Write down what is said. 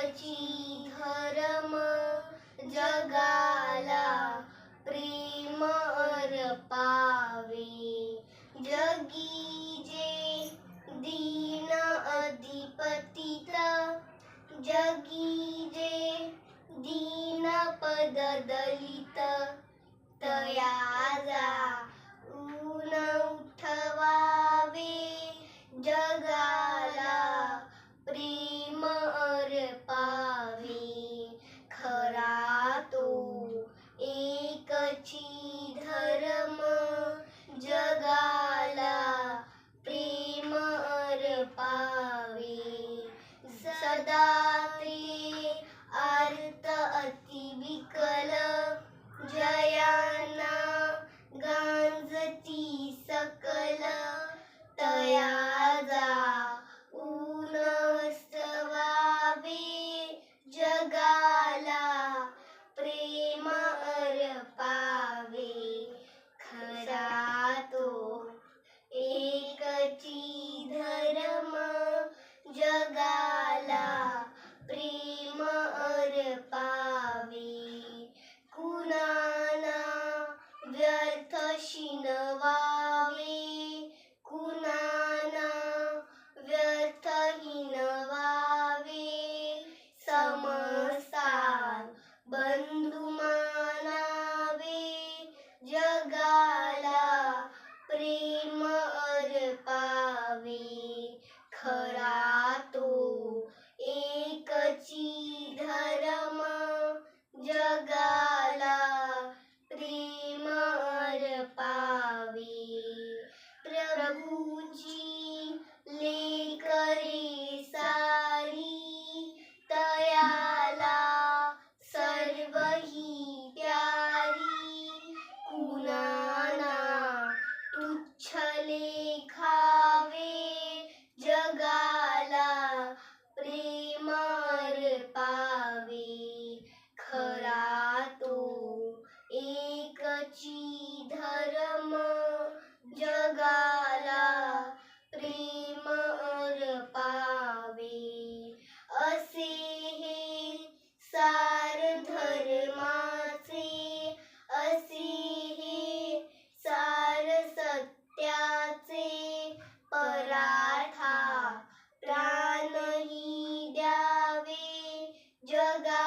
एकची धर्म जगाला प्रेम अर्पावे. जगी जे दीन अधिपतीत, जगी जे दीन पद दलित, तयाजा ऊन उठवावे. जगाला प्रेम अर्पावे. खरा तो एकची धर्म जगाला प्रेम अर्पावे. सदा ते आर्त अति विकल, जयाना गांजती सकल, तयाजा ऊन वसवावे. जगाला प्रेम अर्पावे. खरा तो एकची धर्म जगाला प्रेम अर्पावे. कुणाना व्यर्थ शिनवावे, कुणाना व्यर्थ हिनवावे. समसार बंधू मानावे. जगाला प्रेम अर्पावे. खरा तो एकची धर्म जगाला प्रेम अर्पावे. प्रभूची लेकरे सारी, तयाला सर्व ही प्यारी. कुणाना तुच्छ लेखावे. जगाला प्रेम अर्पावे. खरा तो एकची धर्म जगाला प्रेम अर्पावे. असे हे सार धर्माचे, असे हे सार सत्याचे. पराठा प्राणही द्यावे. जगा